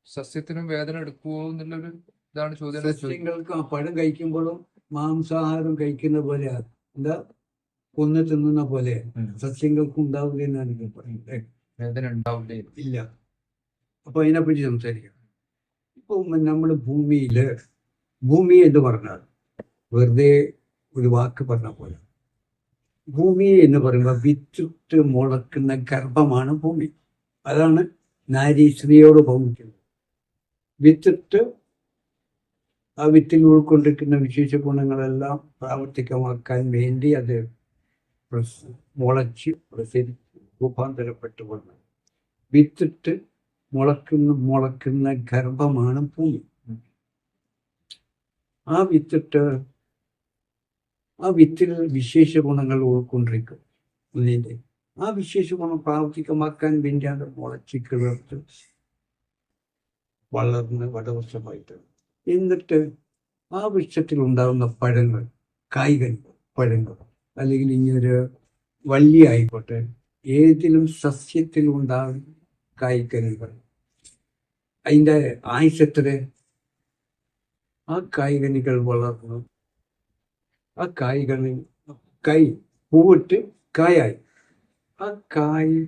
സസ്യത്തിനും വേദന എടുക്കുവോ എന്നുള്ളൊരു ഇതാണ് ചോദ്യം. സസ്യങ്ങൾക്ക് ആ പഴം കഴിക്കുമ്പോഴും മാംസാഹാരം കഴിക്കുന്ന പോലെയാണ്, എന്താ കൊന്ന് തിന്നുന്ന പോലെ സസ്യങ്ങൾക്കും ഉണ്ടാവില്ല എന്നാണ് എനിക്ക് പറയുന്നത്. വേദന ഉണ്ടാവില്ലേ? ഇല്ല. അപ്പൊ അതിനെപ്പറ്റി സംസാരിക്കാം. ഇപ്പൊ നമ്മുടെ ഭൂമി എന്ന് പറഞ്ഞാൽ വെറുതെ ഒരു വാക്ക് പറഞ്ഞ പോലെ, ഭൂമി എന്ന് പറയുമ്പോൾ വിത്തിട്ട് മുളക്കുന്ന ഗർഭമാണ് ഭൂമി. അതാണ് നാരി സ്ത്രീയോട് ഭൗമിക്കുന്നത്. വിത്തിട്ട് ആ വിത്തിൽ ഉൾക്കൊണ്ടിരിക്കുന്ന വിശേഷ ഗുണങ്ങളെല്ലാം പ്രാവർത്തികമാക്കാൻ വേണ്ടി അത് മുളച്ച് പ്രസരിച്ച് രൂപാന്തരപ്പെട്ടു വന്നത്. വിത്തിട്ട് മുളക്കുന്ന ഗർഭമാണ് ഭൂമി. ആ വിത്തിൽ വിശേഷ ഗുണങ്ങൾ ഉൾക്കൊണ്ടിരിക്കും. ഒന്നിൻ്റെ ആ വിശേഷ ഗുണം പ്രാവർത്തികമാക്കാൻ വേണ്ടിയാണ് മുളച്ച് കിളർത്ത് വളർന്ന് വടവശമായിട്ട്. എന്നിട്ട് ആ വൃക്ഷത്തിൽ ഉണ്ടാകുന്ന പഴങ്ങൾ, പഴങ്ങൾ, അല്ലെങ്കിൽ ഇനിയൊരു വള്ളി ആയിക്കോട്ടെ, ഏതിലും സസ്യത്തിൽ ഉണ്ടാകുന്ന കായ്കനികൾ, അതിൻ്റെ ആയുസത്ര ആ കായ്കനികൾ വളർന്നു, ആ പൂവിട്ട് കായായി, ആ കായ്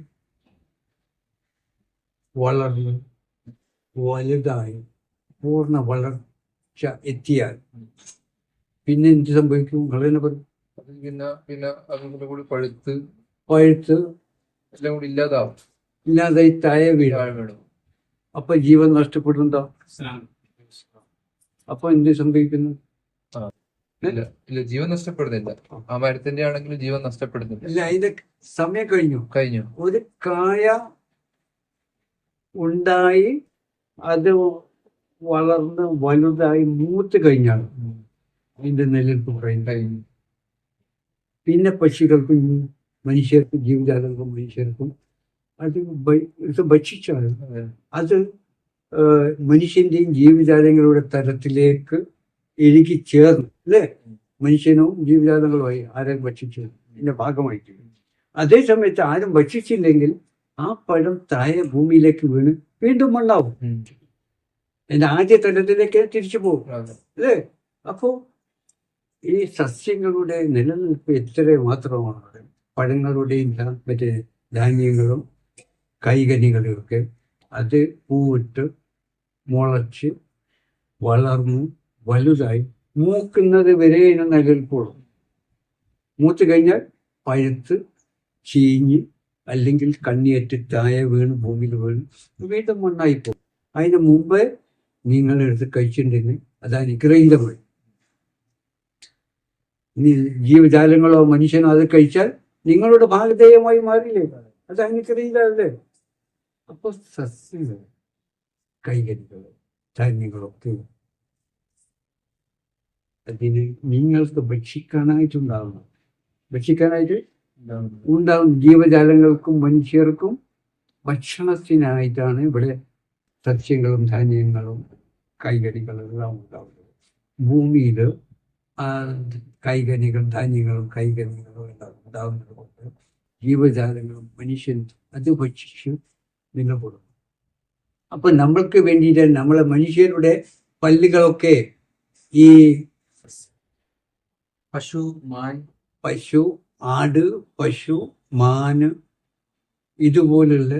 വളർന്ന് വലുതായി പൂർണ്ണ വളർച്ച എത്തിയാൽ പിന്നെ എന്ത് സംഭവിക്കും? വളരെ പറയും. പിന്നെ അതും കൂടി പഴുത്ത് എല്ലാം കൂടി ഇല്ലാതാവും. ഇല്ലാതായി താഴെ വീഴും. അപ്പൊ ജീവൻ നഷ്ടപ്പെടുന്നുണ്ടോ? അപ്പൊ എന്ത് സംഭവിക്കുന്നു? ഇല്ല, ജീവൻ നഷ്ടപ്പെടുന്നില്ല. ആ മരത്തിന്റെ ആണെങ്കിലും ജീവൻ നഷ്ടപ്പെടുന്നില്ല. ഇല്ല, അതിന്റെ സമയം കഴിഞ്ഞു. ഒരു കായ ഉണ്ടായി അത് വളർന്ന് വലുതായി മൂത്ത് കഴിഞ്ഞാണ് അതിന്റെ നിലനിൽപ്പ് കഴിഞ്ഞു. പിന്നെ പക്ഷികൾക്കും മനുഷ്യർക്കും ജീവജാലങ്ങൾക്കും മനുഷ്യർക്കും അത് ഭക്ഷിച്ചാണ് അത് മനുഷ്യന്റെയും ജീവജാലങ്ങളുടെ തലത്തിലേക്ക് എഴുകി ചേർന്ന്, അല്ലേ? മനുഷ്യനും ജീവജാലങ്ങളുമായി ആരും ഭക്ഷിച്ചു ഇതിന്റെ ഭാഗമായിട്ട്. അതേ സമയത്ത് ആരും ഭക്ഷിച്ചില്ലെങ്കിൽ ആ പഴം താഴെ ഭൂമിയിലേക്ക് വീണ് വീണ്ടും മണ്ണാവും. അതിന്റെ ആദ്യ തലത്തിലേക്ക് തിരിച്ചു പോകും, അല്ലേ? അപ്പോ ഈ സസ്യങ്ങളുടെ നിലനിൽപ്പ് എത്ര മാത്രമാണ്. പഴങ്ങളുടെയും മറ്റേ ധാന്യങ്ങളും കായ്കനികളും ഒക്കെ അത് പൂവിട്ട് മുളച്ച് വളർന്നു വലുതായി മൂക്കുന്നത് വരെ ഇതിന് നിലനിൽപ്പുള്ളൂ. മൂത്ത് കഴിഞ്ഞാൽ പഴുത്ത് ചീഞ്ഞ് അല്ലെങ്കിൽ കണ്ണിയേറ്റ് താഴെ വീണ് ഭൂമിയിൽ വീണ് വീണ്ടും മണ്ണായി പോകും. അതിന് മുമ്പേ നിങ്ങളെടുത്ത് കഴിച്ചിട്ടുണ്ടെങ്കിൽ അത് അനുഗ്രഹീതമായി. ജീവജാലങ്ങളോ മനുഷ്യനോ അത് കഴിച്ചാൽ നിങ്ങളുടെ ഭാഗധേയമായി മാറില്ലേ? അത് അനുഗ്രഹീതല്ലേ? അപ്പൊ സസ്യങ്ങൾ, കൈകനികൾ, ധാന്യങ്ങളൊക്കെ അതിന് നിങ്ങൾക്ക് ഭക്ഷിക്കാനായിട്ട് ഉണ്ടാവും. ജീവജാലങ്ങൾക്കും മനുഷ്യർക്കും ഭക്ഷണത്തിനായിട്ടാണ് ഇവിടെ സസ്യങ്ങളും ധാന്യങ്ങളും കൈകനികളും എല്ലാം ഉണ്ടാവുന്നത്. ഭൂമിയിൽ ധാന്യങ്ങളും കൈകനികളും എല്ലാം ഉണ്ടാകുന്നത് കൊണ്ട് ജീവജാലങ്ങളും മനുഷ്യൻ അത് ഭക്ഷിച്ച് നിലകൊള്ളും. അപ്പൊ നമ്മൾക്ക് വേണ്ടിയിട്ട് നമ്മളെ മനുഷ്യരുടെ പല്ലുകളൊക്കെ ഈ പശു, ആട്, പശു, മാന് ഇതുപോലുള്ള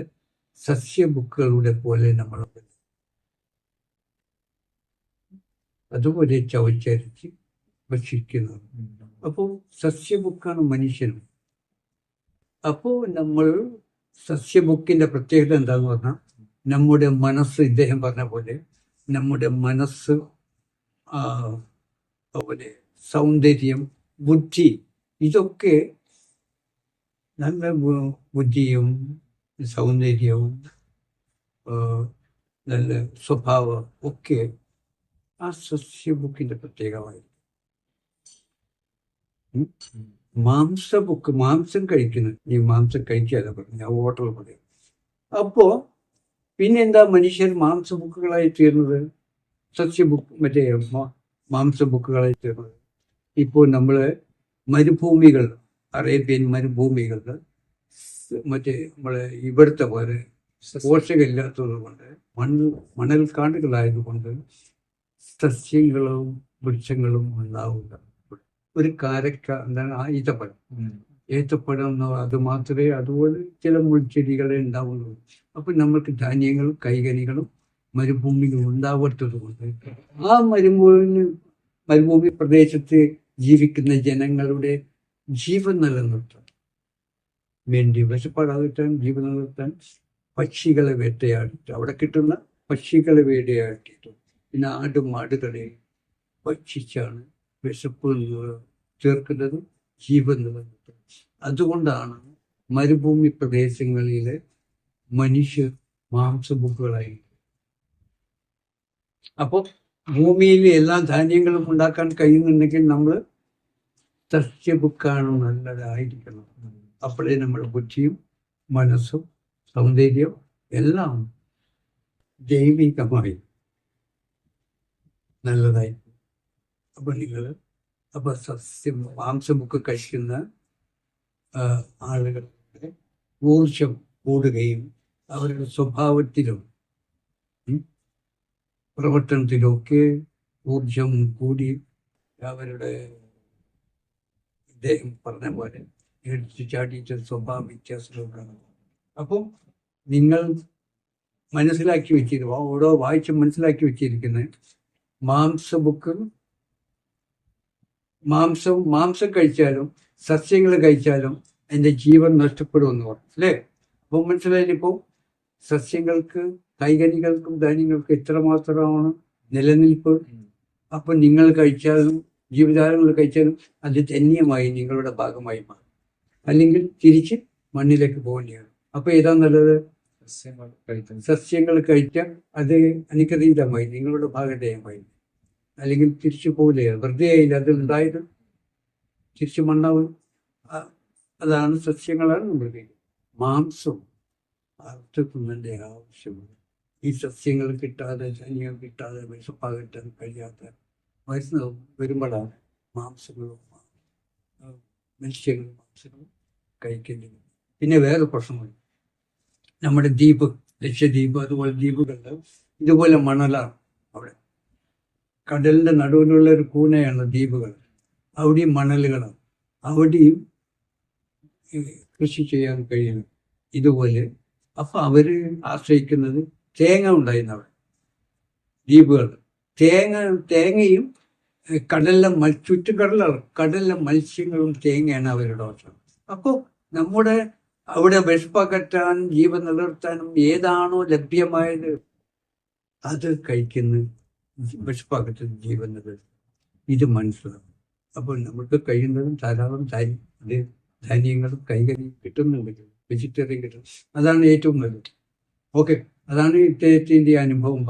സസ്യബുക്കുകളുടെ പോലെ നമ്മൾ അതുപോലെ ചവച്ചരിച്ച് ഭക്ഷിക്കുന്നത്. അപ്പോൾ സസ്യബുക്കാണ് മനുഷ്യനും. അപ്പോൾ നമ്മൾ സസ്യബുക്കിന്റെ പ്രത്യേകത എന്താന്ന് പറഞ്ഞാൽ നമ്മുടെ മനസ്സ്, ഇദ്ദേഹം പറഞ്ഞ പോലെ നമ്മുടെ മനസ്സ്, അതുപോലെ സൗന്ദര്യം, ബുദ്ധി, ഇതൊക്കെ നല്ല ബുദ്ധിയും സൗന്ദര്യവും നല്ല സ്വഭാവം ഒക്കെ ആ സസ്യബുക്കിന്റെ പ്രത്യേകമായിരിക്കും. മാംസം കഴിക്കുന്നു, ഈ മാംസം കഴിക്കാതെ പറഞ്ഞു ഞാൻ ഹോട്ടൽ പറയും. അപ്പോ പിന്നെന്താ മനുഷ്യർ മാംസബുക്കുകളായി തീർന്നത്? മറ്റേ മാംസബുക്കുകളായി തീർന്നത്. ഇപ്പോൾ നമ്മള് മരുഭൂമികൾ, അറേബ്യൻ മരുഭൂമികളിൽ മറ്റേ നമ്മളെ ഇവിടുത്തെ പോലെ പോഷകമില്ലാത്തത് കൊണ്ട് മണൽക്കാടുകളായതുകൊണ്ട് സസ്യങ്ങളും വൃക്ഷങ്ങളും ഉണ്ടാവില്ല. ഒരു കാരക്ക, എന്താണ് ആ ഈത്തപ്പഴം, ഏത്തപ്പഴം എന്ന് അത് മാത്രമേ, അതുപോലെ ചില മുൾച്ചെടികളെ ഉണ്ടാവുള്ളൂ. അപ്പൊ നമ്മൾക്ക് ധാന്യങ്ങളും കൈകനികളും മരുഭൂമിയിൽ ഉണ്ടാവാത്തത് കൊണ്ട് ആ മരുഭൂമി പ്രദേശത്ത് ജീവിക്കുന്ന ജനങ്ങളുടെ ജീവൻ നിലനിർത്താൻ വേണ്ടി, വിശപ്പാടാകറ്റാൻ ജീവൻ നിലനിർത്താൻ പക്ഷികളെ വേട്ടയാടിയിട്ട്, അവിടെ കിട്ടുന്ന പക്ഷികളെ വേട്ടയാടിയിട്ട്, പിന്നെ മാടുകളെ ഭക്ഷിച്ചാണ് വിശപ്പ് ചേർക്കുന്നത്, ജീവൻ നിലനിർത്തുന്നത്. അതുകൊണ്ടാണ് മരുഭൂമി പ്രദേശങ്ങളിലെ മനുഷ്യർ മാംസഭുക്കുകളായി. അപ്പോൾ ഭൂമിയിൽ എല്ലാ ധാന്യങ്ങളും ഉണ്ടാക്കാൻ കഴിയുന്നുണ്ടെങ്കിൽ നമ്മൾ സസ്യഭുക്കാണ് നല്ലതായിരിക്കണം. അപ്പോഴേ നമ്മുടെ ബുദ്ധിയും മനസ്സും സൗന്ദര്യം എല്ലാം ജൈവികമായി നല്ലതായി. അപ്പൊ മാംസമൊക്കെ കഴിക്കുന്ന ആളുകളുടെ ഊർജം കൂടുകയും അവരുടെ സ്വഭാവത്തിലും പ്രവർത്തനത്തിലും ഒക്കെ ഊർജം കൂടി അവരുടെ ഇദ്ദേഹം പറഞ്ഞ പോലെ എടുത്തു ചാടിയിട്ട് സ്വഭാവ വ്യത്യാസങ്ങളാണ്. അപ്പം നിങ്ങൾ മനസ്സിലാക്കി വെച്ചിരിക്കുക, ഓരോ വായിച്ച് മനസ്സിലാക്കി വെച്ചിരിക്കുന്ന മാംസം കഴിച്ചാലും സസ്യങ്ങൾ കഴിച്ചാലും എൻ്റെ ജീവൻ നഷ്ടപ്പെടുമെന്ന് പറഞ്ഞു അല്ലേ? അപ്പം മനസ്സിലായിപ്പോൾ സസ്യങ്ങൾക്ക്, കൈകനികൾക്കും ധാന്യങ്ങൾക്കും എത്രമാത്രമാണ് നിലനിൽപ്പ്. അപ്പം നിങ്ങൾ കഴിച്ചാലും ജീവജാലങ്ങൾ കഴിച്ചാലും അത് ധന്യമായി നിങ്ങളുടെ ഭാഗമായി മാറും. അല്ലെങ്കിൽ തിരിച്ച് മണ്ണിലേക്ക് പോകേണ്ടിയാണ്. അപ്പൊ ഏതാ നല്ലത്? സസ്യങ്ങൾ കഴിച്ചാൽ അത് അനുഗ്രഹീതമായി നിങ്ങളുടെ ഭാഗധേയമായി. അല്ലെങ്കിൽ തിരിച്ചു പോകില്ല, വെറുതെ ആയില്ല, അത് ഉണ്ടായത് തിരിച്ചു മണ്ണാവും. അതാണ് സസ്യങ്ങളാണ് നമ്മൾ കഴിക്കുന്നത്. മാംസം അർത്ഥത്തിൻ്റെ ആവശ്യമാണ്. ഈ സസ്യങ്ങൾ കിട്ടാതെ, ധാന്യങ്ങൾ കിട്ടാതെ വിശപ്പാകറ്റാൻ കഴിയാത്ത വയസ്സ് വരുമ്പോഴാണ് മാംസങ്ങളും മാംസങ്ങളും കഴിക്കേണ്ടത്. പിന്നെ വേറെ പ്രശ്നമുണ്ട്. നമ്മുടെ ദ്വീപ്, ലക്ഷദ്വീപ്, അതുപോലെ ദ്വീപുകളിൽ ഇതുപോലെ മണലാണ്. അവിടെ കടലിന്റെ നടുവിലുള്ള ഒരു കൂനയാണ് ദ്വീപുകൾ. അവിടെയും മണലുകളാണ്. അവിടെയും കൃഷി ചെയ്യാൻ കഴിയുന്നു ഇതുപോലെ. അപ്പൊ അവര് ആശ്രയിക്കുന്നത് തേങ്ങ ഉണ്ടായിരുന്നു അവിടെ ദ്വീപുകൾ. തേങ്ങയും കടലിലെ ചുറ്റുകടലാണ്, കടലിലെ മത്സ്യങ്ങളും തേങ്ങയാണ് അവരുടെ ഭക്ഷണം. അപ്പോൾ നമ്മുടെ അവിടെ വിശപ്പകറ്റാൻ, ജീവൻ നിലനിർത്താനും ഏതാണോ ലഭ്യമായത് അത് കഴിക്കുന്ന വിശപ്പകറ്റുന്ന ജീവൻ നിലനിർത്തും. ഇത് മനസ്സിലാവും. അപ്പോൾ നമുക്ക് കഴിയുന്നതും ധാരാളം ധാന്യങ്ങളും കൈകനിയും കിട്ടുന്നുണ്ടെങ്കിൽ, വെജിറ്റേറിയൻ കിട്ടും, അതാണ് ഏറ്റവും നല്ലത്. ഓക്കെ, അതാണ് ഇദ്ദേഹത്തിൻ്റെ അനുഭവം.